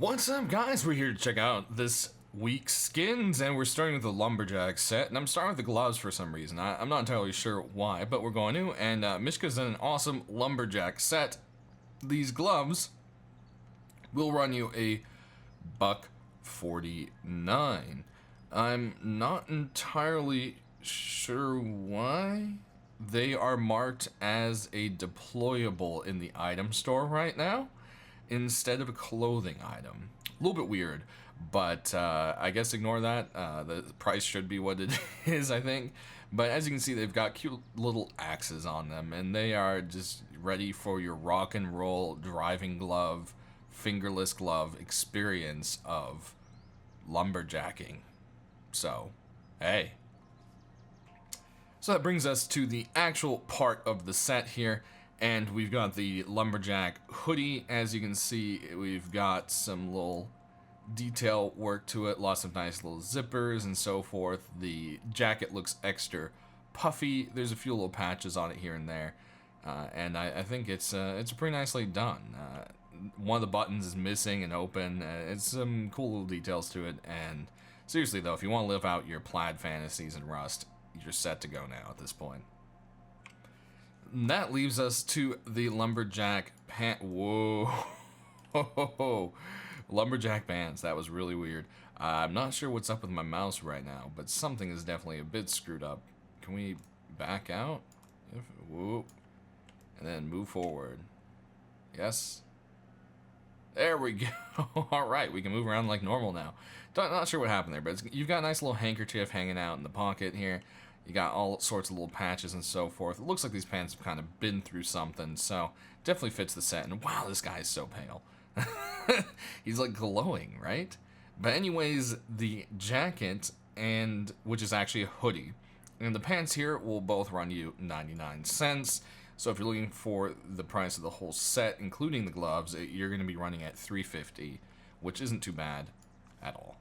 What's up, guys? We're here to check out this week's skins, and we're starting with the Lumberjack set, and I'm starting with the gloves for some reason. I'm not entirely sure why, but we're going to, and Mishka's done an awesome Lumberjack set. These gloves will run you a $149. I'm not entirely sure why they are marked as a deployable in the item store right now instead of a clothing item. A little bit weird, but I guess ignore that. The price should be what it is, I think. But as you can see, they've got cute little axes on them, and they are just ready for your rock and roll driving glove, fingerless glove experience of lumberjacking. So, hey. So that brings us to the actual part of the set here. And we've got the Lumberjack hoodie. As you can see, we've got some little detail work to it. Lots of nice little zippers and so forth. The jacket looks extra puffy. There's a few little patches on it here and there. And I think it's pretty nicely done. One of the buttons is missing and open. It's some cool little details to it. And seriously, though, if you want to live out your plaid fantasies in Rust, you're set to go now at this point. That leaves us to the Lumberjack pant. Whoa. Lumberjack pants. That was really weird. I'm not sure what's up with my mouse right now, but something is definitely a bit screwed up. Can we back out? Whoa. And then move forward. Yes. There we go. Alright, we can move around like normal now. Not sure what happened there, but you've got a nice little handkerchief hanging out in the pocket here. You got all sorts of little patches and so forth. It looks like these pants have kind of been through something, so definitely fits the set. And wow, this guy is so pale. He's like glowing, right? But anyways, the jacket, and which is actually a hoodie, and the pants here will both run you 99 cents. So if you're looking for the price of the whole set, including the gloves, you're going to be running at $3.50, which isn't too bad at all.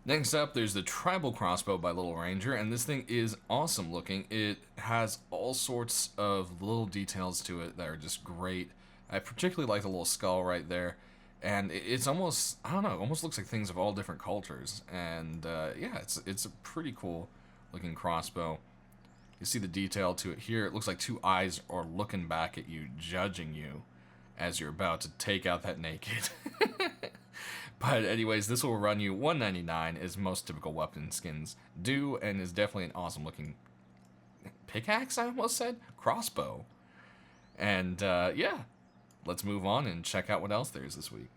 Next up, there's the Tribal Crossbow by Little Ranger, and this thing is awesome looking. It has all sorts of little details to it that are just great. I particularly like the little skull right there, and it's almost, I don't know, it almost looks like things of all different cultures. And yeah, it's a pretty cool looking crossbow. You see the detail to it here. It looks like two eyes are looking back at you, judging you as you're about to take out that naked. But anyways, this will run you $199, as most typical weapon skins do, and is definitely an awesome looking pickaxe, I almost said? Crossbow. And yeah, let's move on and check out what else there is this week.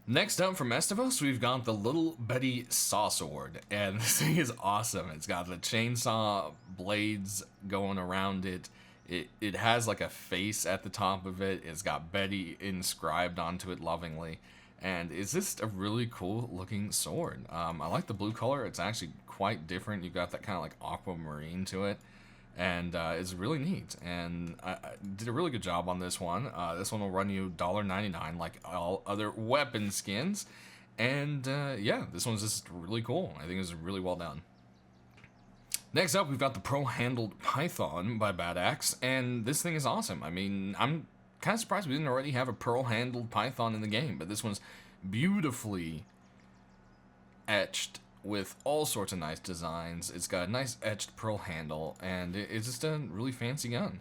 Next up from Estivos, we've got the Little Betty Saw Sword, and this thing is awesome. It's got the chainsaw blades going around it. It has like a face at the top of it. It's got Betty inscribed onto it lovingly. And it's just a really cool looking sword. I like the blue color. It's actually quite different. You've got that kind of like aquamarine to it. And it's really neat. And I did a really good job on this one. This one will run you $1.99 like all other weapon skins. And yeah, this one's just really cool. I think it's really well done. Next up, we've got the Pro-Handled Python by Bad Axe. And this thing is awesome. I mean, I'm kind of surprised we didn't already have a pearl-handled python in the game, but this one's beautifully etched with all sorts of nice designs. It's got a nice etched pearl handle, and it's just a really fancy gun.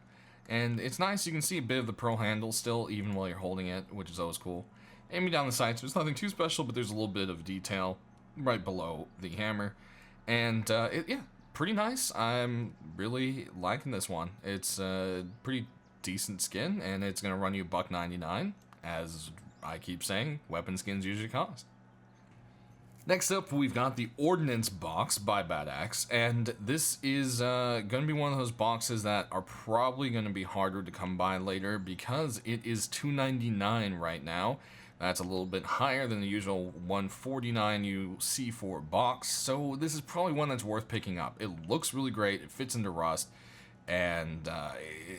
And it's nice, you can see a bit of the pearl handle still, even while you're holding it, which is always cool. Aiming down the sights, there's nothing too special, but there's a little bit of detail right below the hammer. And yeah, pretty nice. I'm really liking this one. It's pretty decent skin, and it's going to run you $1.99, as I keep saying, weapon skins usually cost. Next up, we've got the Ordinance box by Bad Axe, and this is going to be one of those boxes that are probably going to be harder to come by later because it is $2.99 right now. That's a little bit higher than the usual $1.49 you see for a box, so this is probably one that's worth picking up. It looks really great, it fits into Rust, and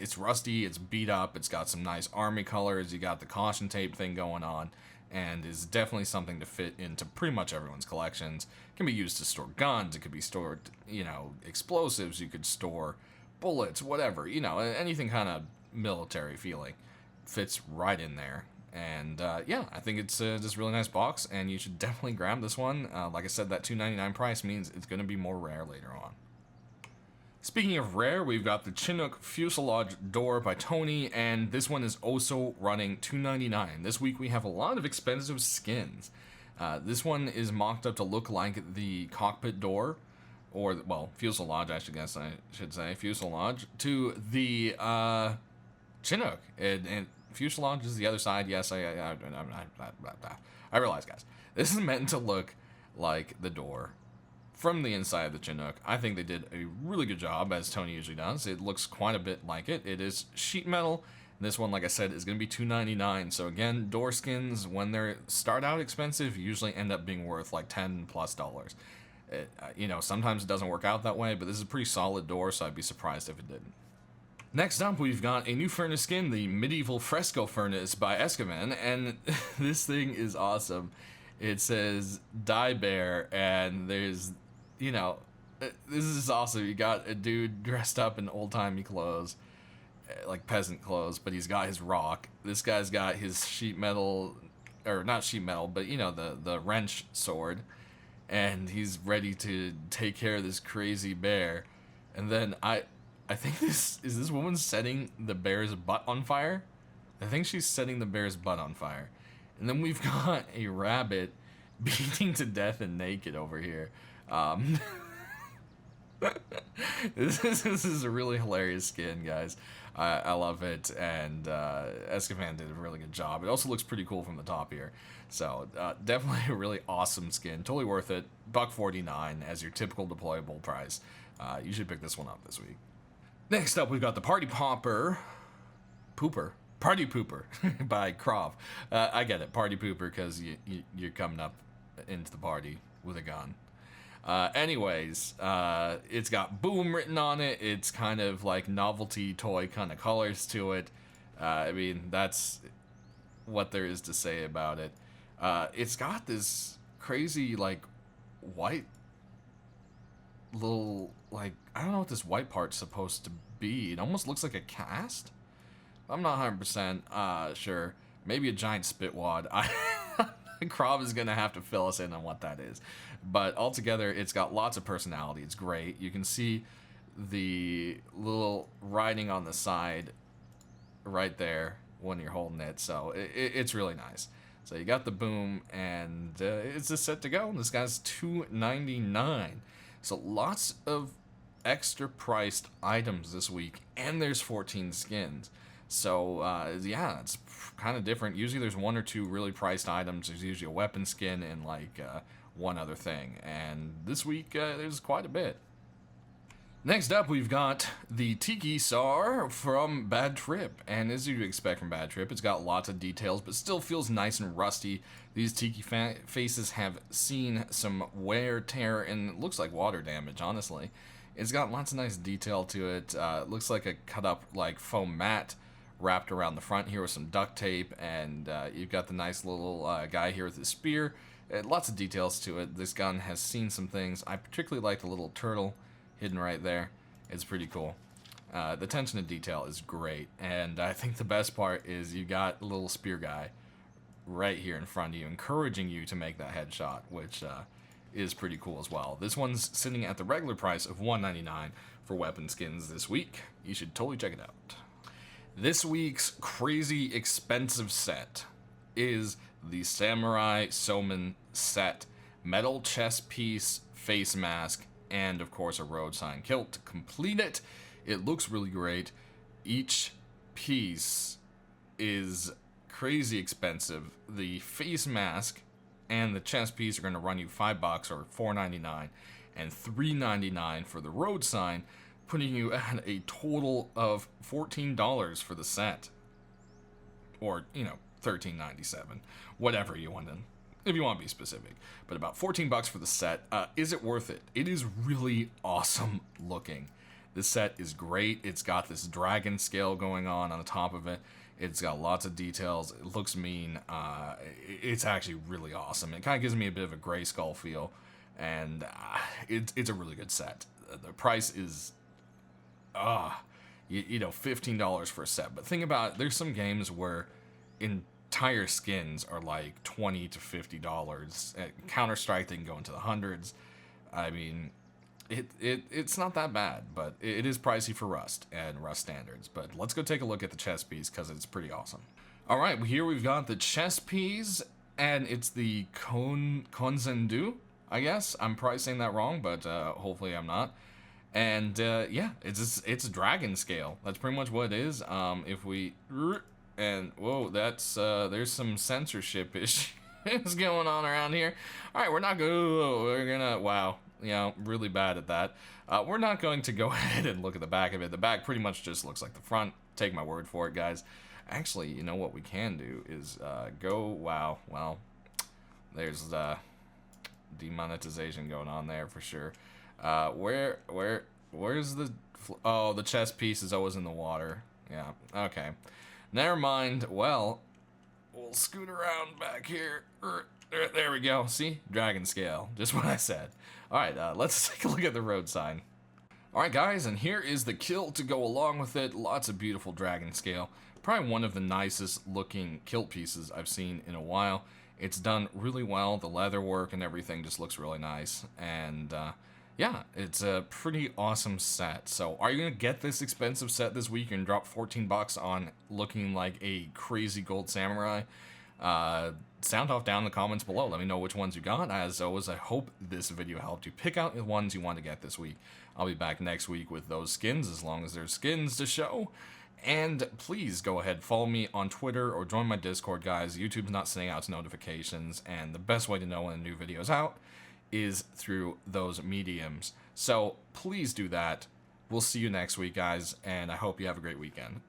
it's rusty, it's beat up, it's got some nice army colors, you got the caution tape thing going on, and is definitely something to fit into pretty much everyone's collections. It can be used to store guns, it could be stored, you know, explosives, you could store bullets, whatever, you know, anything kind of military feeling fits right in there. And yeah, I think it's just a really nice box, and you should definitely grab this one. Like I said, that $2.99 price means it's going to be more rare later on. Speaking of rare, we've got the Chinook Fuselage Door by Tony, and this one is also running $2.99. This week we have a lot of expensive skins. This one is mocked up to look like the cockpit door, or, well, fuselage, I should say, fuselage, to the Chinook. And fuselage is the other side. Yes, I realize, guys. This is meant to look like the door from the inside of the Chinook. I think they did a really good job, as Tony usually does. It looks quite a bit like it. It is sheet metal. This one, like I said, is going to be $2.99. So again, door skins, when they start out expensive, usually end up being worth like $10+. You know, sometimes it doesn't work out that way, but this is a pretty solid door, so I'd be surprised if it didn't. Next up, we've got a new furnace skin, the Medieval Fresco Furnace by Escovan, and this thing is awesome. It says Die Bear, and there's, you know, this is awesome. You got a dude dressed up in old-timey clothes, like peasant clothes, but he's got his rock. This guy's got his sheet metal, or not sheet metal, but, you know, the wrench sword, and he's ready to take care of this crazy bear. And then I think this woman setting the bear's butt on fire. I think she's setting the bear's butt on fire. And then we've got a rabbit beating to death and naked over here. This is a really hilarious skin, guys. I love it, and Escovan did a really good job. It also looks pretty cool from the top here. So definitely a really awesome skin. Totally worth it. $1.49 as your typical deployable price. You should pick this one up this week. Next up, we've got the Party Pooper by Krov. I get it, Party Pooper, because you're coming up into the party with a gun. Anyways, it's got boom written on it. It's kind of like novelty toy kind of colors to it. I mean, that's what there is to say about it. It's got this crazy, like, white little, like, I don't know what this white part's supposed to be. It almost looks like a cast. I'm not 100% sure. Maybe a giant spit wad. Krov is going to have to fill us in on what that is. But altogether, it's got lots of personality. It's great. You can see the little writing on the side right there when you're holding it. So it's really nice. So you got the boom, and it's just set to go. This guy's $2.99. So lots of extra priced items this week, and there's 14 skins. So yeah, it's kind of different. Usually there's one or two really priced items. There's usually a weapon skin and like one other thing, and this week there's quite a bit. Next up, we've got the Tiki SAR from Bad Trip, and as you'd expect from Bad Trip, it's got lots of details, but still feels nice and rusty. These Tiki faces have seen some wear, tear, and it looks like water damage, honestly. It's got lots of nice detail to it. It looks like a cut-up like foam mat wrapped around the front here with some duct tape, and you've got the nice little guy here with his spear. Lots of details to it. This gun has seen some things. I particularly like the little turtle hidden right there. It's pretty cool. The attention to detail is great, and I think the best part is you got a little spear guy right here in front of you, encouraging you to make that headshot, which is pretty cool as well. This one's sitting at the regular price of $1.99 for weapon skins this week. You should totally check it out. This week's crazy expensive set is the Samurai Soman set. Metal chest piece, face mask, and of course a road sign kilt to complete it. It looks really great. Each piece is crazy expensive. The face mask and the chest piece are going to run you $5 or $4.99, and $3.99 for the road sign, putting you at a total of $14 for the set, or $13.97, whatever you want to, if you want to be specific. But about $14 for the set. Is it worth it? It is really awesome looking. This set is great. It's got this dragon scale going on the top of it. It's got lots of details. It looks mean. It's actually really awesome. It kind of gives me a bit of a Grayskull feel, and it's a really good set. The price is, $15 for a set. But think about it, there's some games where in entire skins are like $20 to $50. At Counter-Strike, they can go into the hundreds. I mean, it's not that bad, but it is pricey for Rust and Rust standards. But let's go take a look at the chess piece because it's pretty awesome. All right, here we've got the chess piece, and it's the Konzendu, I guess. I'm probably saying that wrong, but hopefully I'm not. And yeah, it's dragon scale. That's pretty much what it is. If we and whoa, that's there's some censorship issues going on around here. All right, we're gonna wow, you know, really bad at that. We're not going to go ahead and look at the back of it. The back pretty much just looks like the front. Take my word for it, guys. Actually, you know what we can do is go. Wow, well, there's demonetization going on there for sure. Where's the... Oh, the chess piece is always in the water. Yeah, okay. Never mind. Well, we'll scoot around back here. There we go. See? Dragon scale. Just what I said. Alright, let's take a look at the road sign. Alright, guys, and here is the kilt to go along with it. Lots of beautiful dragon scale. Probably one of the nicest looking kilt pieces I've seen in a while. It's done really well. The leather work and everything just looks really nice. And, yeah, it's a pretty awesome set. So, are you going to get this expensive set this week and drop 14 bucks on looking like a crazy gold samurai? Sound off down in the comments below. Let me know which ones you got. As always, I hope this video helped you pick out the ones you want to get this week. I'll be back next week with those skins, as long as there's skins to show. And please go ahead, follow me on Twitter or join my Discord, guys. YouTube's not sending out notifications, and the best way to know when a new video is out is through those mediums. So please do that. We'll see you next week, guys, and I hope you have a great weekend.